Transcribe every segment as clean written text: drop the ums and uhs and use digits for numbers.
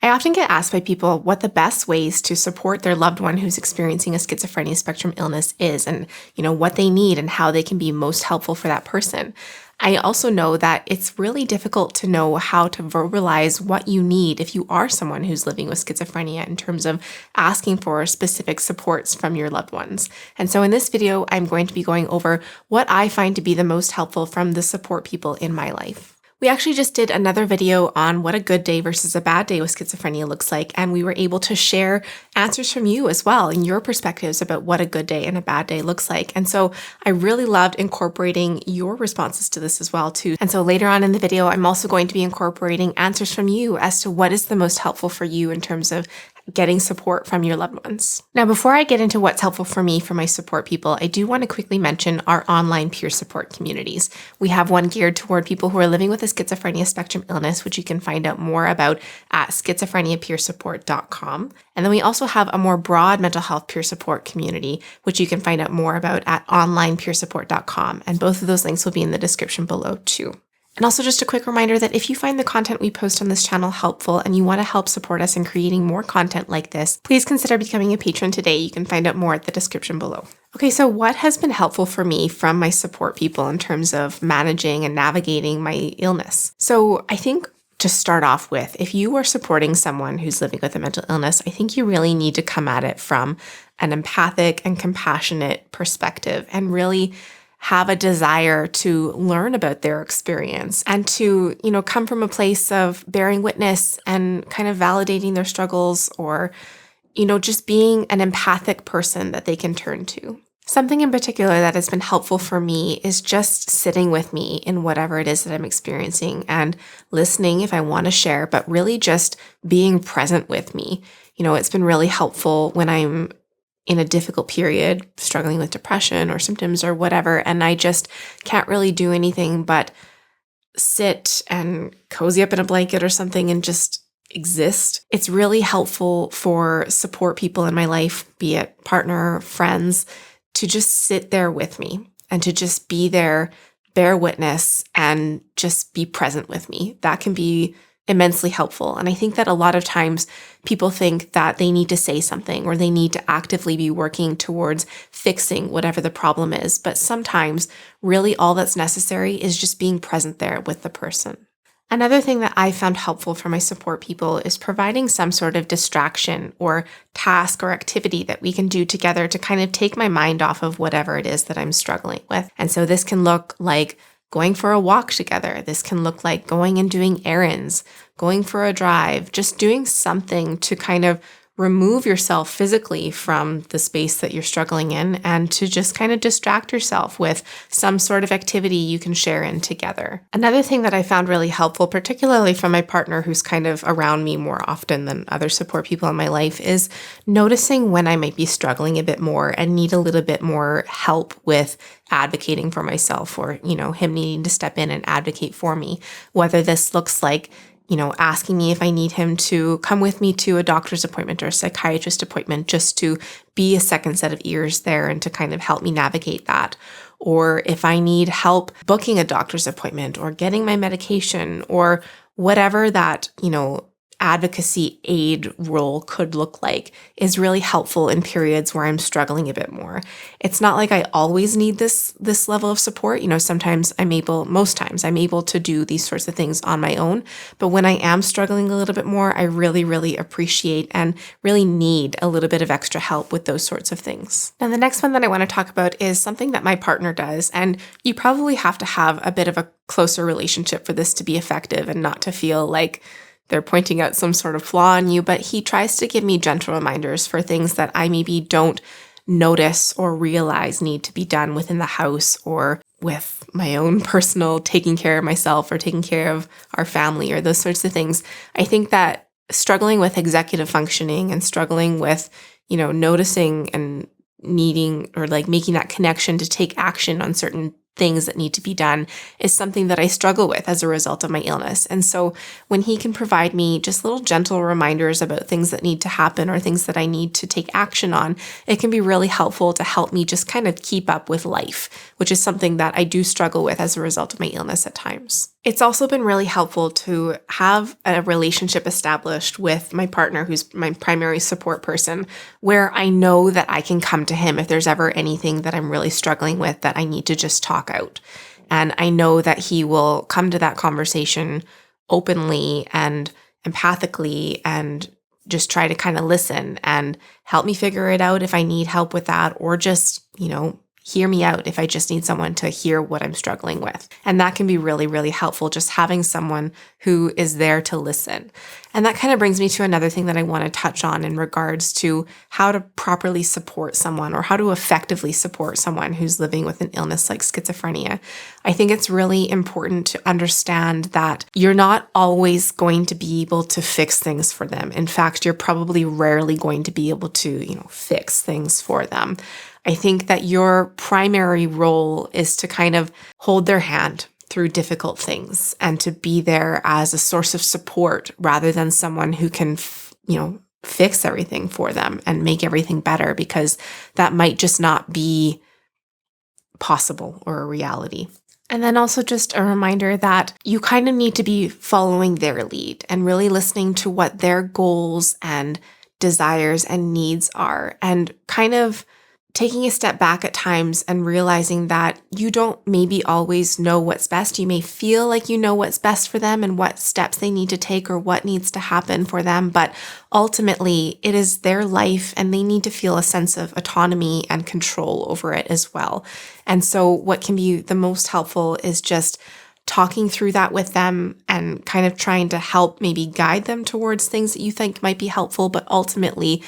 I often get asked by people what the best ways to support their loved one who's experiencing a schizophrenia spectrum illness is and, what they need and how they can be most helpful for that person. I also know that it's really difficult to know how to verbalize what you need if you are someone who's living with schizophrenia in terms of asking for specific supports from your loved ones. And so in this video, I'm going to be going over what I find to be the most helpful from the support people in my life. We actually just did another video on what a good day versus a bad day with schizophrenia looks like, and we were able to share answers from you as well and your perspectives about what a good day and a bad day looks like. And so I really loved incorporating your responses to this as well too. And so later on in the video, I'm also going to be incorporating answers from you as to what is the most helpful for you in terms of getting support from your loved ones. Now, before I get into what's helpful for me for my support people, I do want to quickly mention our online peer support communities. We have one geared toward people who are living with a schizophrenia spectrum illness, which you can find out more about at schizophreniapeersupport.com. And then we also have a more broad mental health peer support community, which you can find out more about at onlinepeersupport.com. And both of those links will be in the description below too. And also just a quick reminder that if you find the content we post on this channel helpful and you want to help support us in creating more content like this, please consider becoming a patron today. You can find out more at the description below. Okay, so what has been helpful for me from my support people in terms of managing and navigating my illness? So I think to start off with, if you are supporting someone who's living with a mental illness, I think you really need to come at it from an empathic and compassionate perspective and really have a desire to learn about their experience and to, come from a place of bearing witness and kind of validating their struggles or, just being an empathic person that they can turn to. Something in particular that has been helpful for me is just sitting with me in whatever it is that I'm experiencing and listening if I want to share, but really just being present with me. It's been really helpful when I'm in a difficult period, struggling with depression or symptoms or whatever, and I just can't really do anything but sit and cozy up in a blanket or something and just exist. It's really helpful for support people in my life, be it partner, friends, to just sit there with me and to just be there, bear witness, and just be present with me. That can be immensely helpful. And I think that a lot of times people think that they need to say something or they need to actively be working towards fixing whatever the problem is. But sometimes really all that's necessary is just being present there with the person. Another thing that I found helpful for my support people is providing some sort of distraction or task or activity that we can do together to kind of take my mind off of whatever it is that I'm struggling with. And so this can look like going for a walk together. This can look like going and doing errands, going for a drive, just doing something to kind of remove yourself physically from the space that you're struggling in and to just kind of distract yourself with some sort of activity you can share in together. Another thing that I found really helpful, particularly from my partner who's kind of around me more often than other support people in my life, is noticing when I might be struggling a bit more and need a little bit more help with advocating for myself or, him needing to step in and advocate for me, whether this looks like asking me if I need him to come with me to a doctor's appointment or a psychiatrist appointment just to be a second set of ears there and to kind of help me navigate that. Or if I need help booking a doctor's appointment or getting my medication or whatever that, advocacy aid role could look like is really helpful in periods where I'm struggling a bit more. It's not like I always need this level of support. Most times I'm able to do these sorts of things on my own. But when I am struggling a little bit more, I really, really appreciate and really need a little bit of extra help with those sorts of things. Now, the next one that I want to talk about is something that my partner does. And you probably have to have a bit of a closer relationship for this to be effective and not to feel like they're pointing out some sort of flaw in you, but he tries to give me gentle reminders for things that I maybe don't notice or realize need to be done within the house or with my own personal taking care of myself or taking care of our family or those sorts of things. I think that struggling with executive functioning and struggling with, noticing and needing or like making that connection to take action on certain things that need to be done is something that I struggle with as a result of my illness. And so when he can provide me just little gentle reminders about things that need to happen or things that I need to take action on, it can be really helpful to help me just kind of keep up with life, which is something that I do struggle with as a result of my illness at times. It's also been really helpful to have a relationship established with my partner, who's my primary support person, where I know that I can come to him if there's ever anything that I'm really struggling with that I need to just talk out. And I know that he will come to that conversation openly and empathically and just try to kind of listen and help me figure it out if I need help with that, or just, hear me out if I just need someone to hear what I'm struggling with. And that can be really, really helpful, just having someone who is there to listen. And that kind of brings me to another thing that I want to touch on in regards to how to properly support someone, or how to effectively support someone who's living with an illness like schizophrenia. I think it's really important to understand that you're not always going to be able to fix things for them. In fact, you're probably rarely going to be able to, fix things for them. I think that your primary role is to kind of hold their hand through difficult things and to be there as a source of support rather than someone who can, fix everything for them and make everything better, because that might just not be possible or a reality. And then also just a reminder that you kind of need to be following their lead and really listening to what their goals and desires and needs are, and kind of taking a step back at times and realizing that you don't maybe always know what's best. You may feel like you know what's best for them and what steps they need to take or what needs to happen for them, but ultimately it is their life and they need to feel a sense of autonomy and control over it as well. And so what can be the most helpful is just talking through that with them and kind of trying to help maybe guide them towards things that you think might be helpful, but ultimately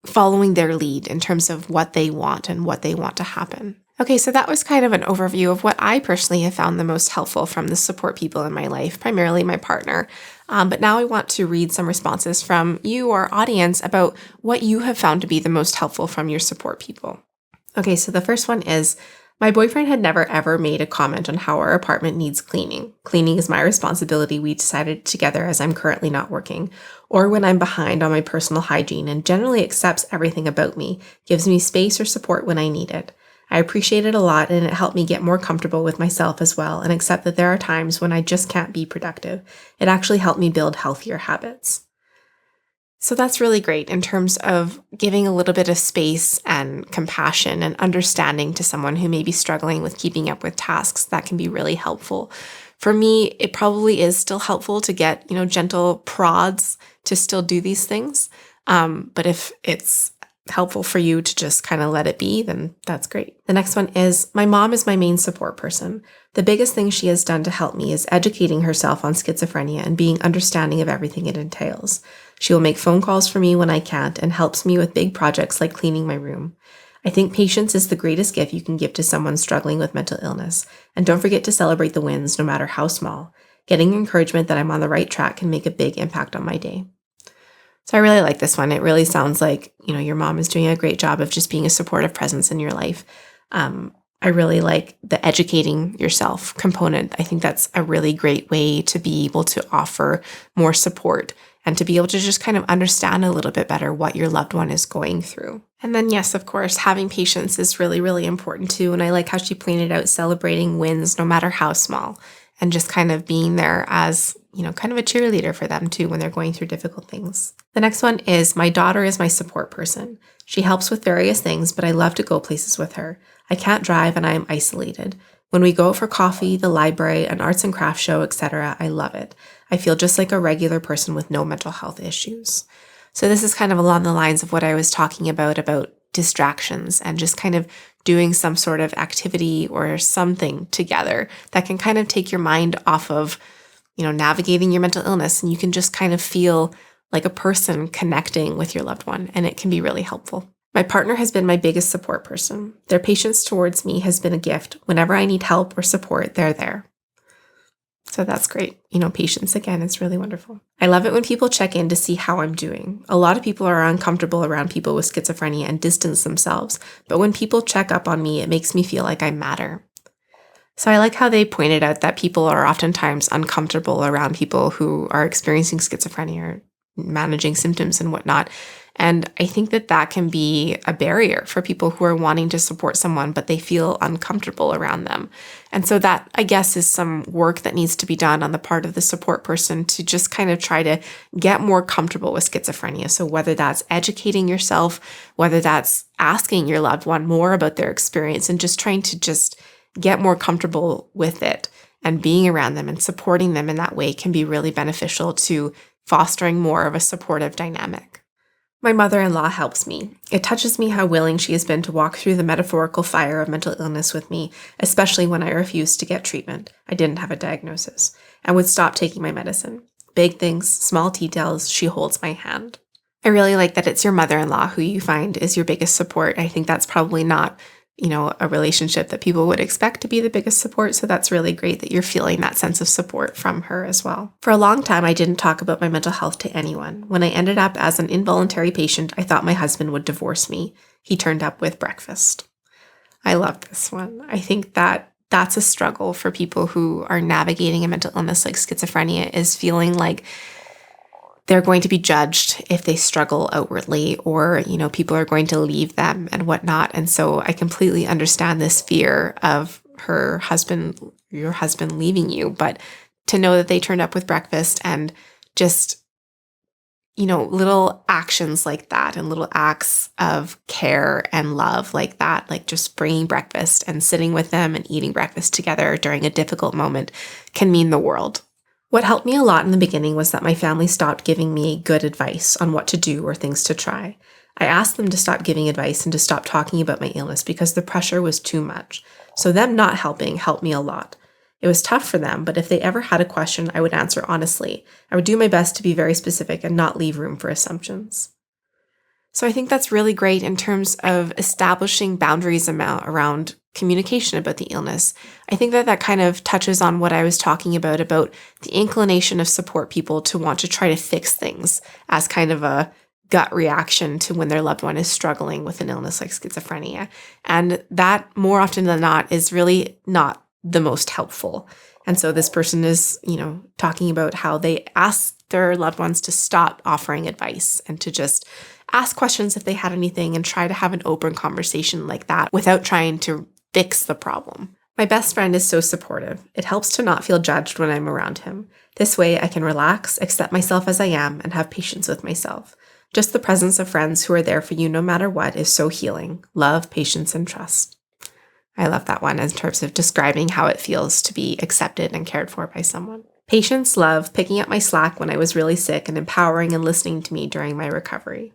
following their lead in terms of what they want and what they want to happen. Okay, so that was kind of an overview of what I personally have found the most helpful from the support people in my life, primarily my partner. But now I want to read some responses from you, our audience, about what you have found to be the most helpful from your support people. Okay, so the first one is, my boyfriend had never ever made a comment on how our apartment needs cleaning. Cleaning is my responsibility, we decided together, as I'm currently not working, or when I'm behind on my personal hygiene, and generally accepts everything about me, gives me space or support when I need it. I appreciate it a lot, and it helped me get more comfortable with myself as well, and accept that there are times when I just can't be productive. It actually helped me build healthier habits. So that's really great in terms of giving a little bit of space and compassion and understanding to someone who may be struggling with keeping up with tasks. That can be really helpful. For me, it probably is still helpful to get, gentle prods to still do these things. But if it's helpful for you to just kind of let it be, then that's great. The next one is, my mom is my main support person. The biggest thing she has done to help me is educating herself on schizophrenia and being understanding of everything it entails. She will make phone calls for me when I can't and helps me with big projects like cleaning my room. I think patience is the greatest gift you can give to someone struggling with mental illness. And don't forget to celebrate the wins, no matter how small. Getting encouragement that I'm on the right track can make a big impact on my day. So I really like this one. It really sounds like, your mom is doing a great job of just being a supportive presence in your life. I really like the educating yourself component. I think that's a really great way to be able to offer more support and to be able to just kind of understand a little bit better what your loved one is going through. And then, yes, of course, having patience is really, really important too. And I like how she pointed out celebrating wins, no matter how small, and just kind of being there as, kind of a cheerleader for them too when they're going through difficult things. The next one is, my daughter is my support person. She helps with various things, but I love to go places with her. I can't drive and I am isolated. When we go for coffee, the library, an arts and crafts show, etc., I love it. I feel just like a regular person with no mental health issues. So this is kind of along the lines of what I was talking about distractions and just kind of doing some sort of activity or something together that can kind of take your mind off of, navigating your mental illness, and you can just kind of feel like a person connecting with your loved one, and it can be really helpful. My partner has been my biggest support person. Their patience towards me has been a gift. Whenever I need help or support, they're there. So that's great. Patience, again, is really wonderful. I love it when people check in to see how I'm doing. A lot of people are uncomfortable around people with schizophrenia and distance themselves, but when people check up on me, it makes me feel like I matter. So I like how they pointed out that people are oftentimes uncomfortable around people who are experiencing schizophrenia or managing symptoms and whatnot. And I think that that can be a barrier for people who are wanting to support someone, but they feel uncomfortable around them. And so that, I guess, is some work that needs to be done on the part of the support person to just kind of try to get more comfortable with schizophrenia. So whether that's educating yourself, whether that's asking your loved one more about their experience and just trying to just get more comfortable with it, and being around them and supporting them in that way can be really beneficial to fostering more of a supportive dynamic. My mother-in-law helps me. It touches me how willing she has been to walk through the metaphorical fire of mental illness with me, especially when I refused to get treatment. I didn't have a diagnosis, and would stop taking my medicine. Big things, small details, she holds my hand. I really like that it's your mother-in-law who you find is your biggest support. I think that's probably not a relationship that people would expect to be the biggest support. So that's really great that you're feeling that sense of support from her as well. For a long time, I didn't talk about my mental health to anyone. When I ended up as an involuntary patient, I thought my husband would divorce me. He turned up with breakfast. I love this one. I think that that's a struggle for people who are navigating a mental illness like schizophrenia, is feeling like they're going to be judged if they struggle outwardly, or, people are going to leave them and whatnot. And so I completely understand this fear of your husband leaving you, but to know that they turned up with breakfast and just, little actions like that and little acts of care and love like that, like just bringing breakfast and sitting with them and eating breakfast together during a difficult moment can mean the world. What helped me a lot in the beginning was that my family stopped giving me good advice on what to do or things to try. I asked them to stop giving advice and to stop talking about my illness because the pressure was too much. So them not helping helped me a lot. It was tough for them, but if they ever had a question, I would answer honestly. I would do my best to be very specific and not leave room for assumptions. So I think that's really great in terms of establishing boundaries around communication about the illness. I think that kind of touches on what I was talking about the inclination of support people to want to try to fix things as kind of a gut reaction to when their loved one is struggling with an illness like schizophrenia. And that, more often than not, is really not the most helpful. And so this person is, talking about how they ask their loved ones to stop offering advice and to just ask questions if they had anything and try to have an open conversation like that without trying to fix the problem. My best friend is so supportive. It helps to not feel judged when I'm around him. This way I can relax, accept myself as I am, and have patience with myself. Just the presence of friends who are there for you no matter what is so healing. Love, patience, and trust. I love that one in terms of describing how it feels to be accepted and cared for by someone. Patience, love, picking up my slack when I was really sick, and empowering and listening to me during my recovery.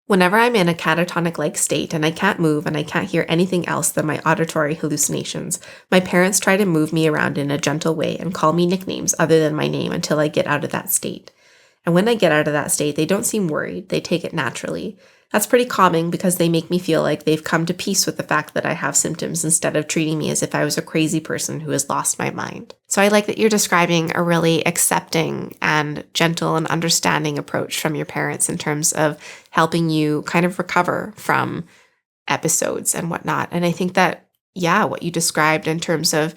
Whenever I'm in a catatonic-like state and I can't move and I can't hear anything else than my auditory hallucinations, my parents try to move me around in a gentle way and call me nicknames other than my name until I get out of that state. And when I get out of that state, they don't seem worried. They take it naturally. That's pretty calming because they make me feel like they've come to peace with the fact that I have symptoms instead of treating me as if I was a crazy person who has lost my mind. So I like that you're describing a really accepting and gentle and understanding approach from your parents in terms of helping you kind of recover from episodes and whatnot. And I think that, what you described in terms of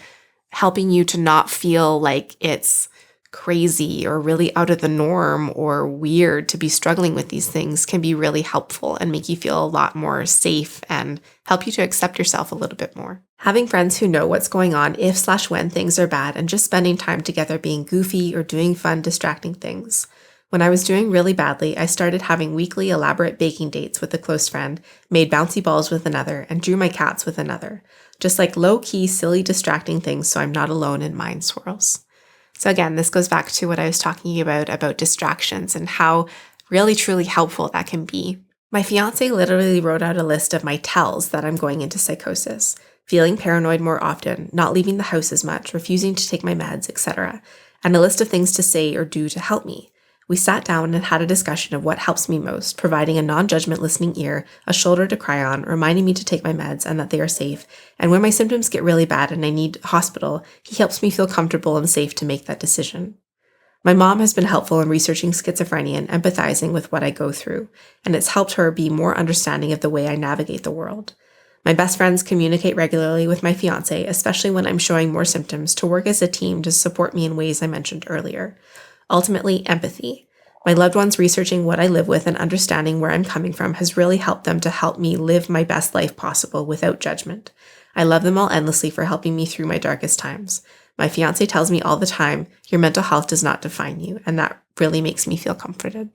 helping you to not feel like it's crazy or really out of the norm or weird to be struggling with these things can be really helpful and make you feel a lot more safe and help you to accept yourself a little bit more. Having friends who know what's going on if/when things are bad, and just spending time together being goofy or doing fun, distracting things. When I was doing really badly, I started having weekly elaborate baking dates with a close friend, made bouncy balls with another, and drew my cats with another. Just like low-key, silly, distracting things so I'm not alone in mind swirls. So again, this goes back to what I was talking about distractions and how really, truly helpful that can be. My fiance literally wrote out a list of my tells that I'm going into psychosis: feeling paranoid more often, not leaving the house as much, refusing to take my meds, etc., and a list of things to say or do to help me. We sat down and had a discussion of what helps me most, providing a non-judgment listening ear, a shoulder to cry on, reminding me to take my meds and that they are safe. And when my symptoms get really bad and I need hospital, he helps me feel comfortable and safe to make that decision. My mom has been helpful in researching schizophrenia and empathizing with what I go through, and it's helped her be more understanding of the way I navigate the world. My best friends communicate regularly with my fiance, especially when I'm showing more symptoms, to work as a team to support me in ways I mentioned earlier. Ultimately, empathy. My loved ones researching what I live with and understanding where I'm coming from has really helped them to help me live my best life possible without judgment. I love them all endlessly for helping me through my darkest times. My fiance tells me all the time, your mental health does not define you, and that really makes me feel comforted.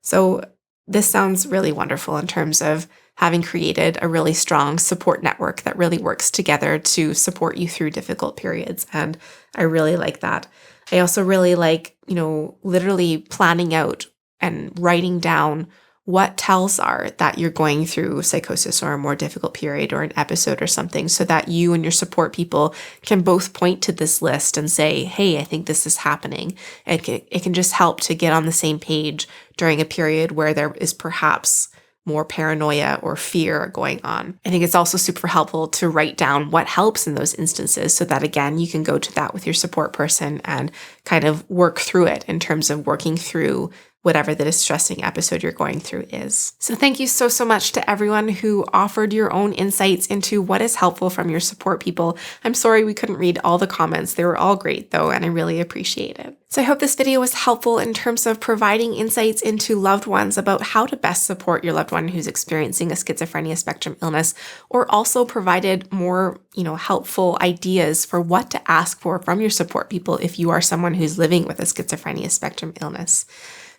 So this sounds really wonderful in terms of having created a really strong support network that really works together to support you through difficult periods. And I really like that. I also really like, literally planning out and writing down what tells are that you're going through psychosis or a more difficult period or an episode or something, so that you and your support people can both point to this list and say, hey, I think this is happening. It can just help to get on the same page during a period where there is perhaps more paranoia or fear going on. I think it's also super helpful to write down what helps in those instances so that, again, you can go to that with your support person and kind of work through it in terms of working through whatever the distressing episode you're going through is. So thank you so much to everyone who offered your own insights into what is helpful from your support people. I'm sorry we couldn't read all the comments. They were all great though, and I really appreciate it. So I hope this video was helpful in terms of providing insights into loved ones about how to best support your loved one who's experiencing a schizophrenia spectrum illness, or also provided more, helpful ideas for what to ask for from your support people if you are someone who's living with a schizophrenia spectrum illness.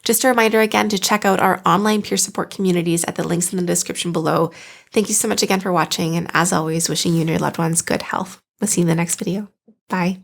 Just a reminder again to check out our online peer support communities at the links in the description below. Thank you so much again for watching, and as always, wishing you and your loved ones good health. We'll see you in the next video. Bye.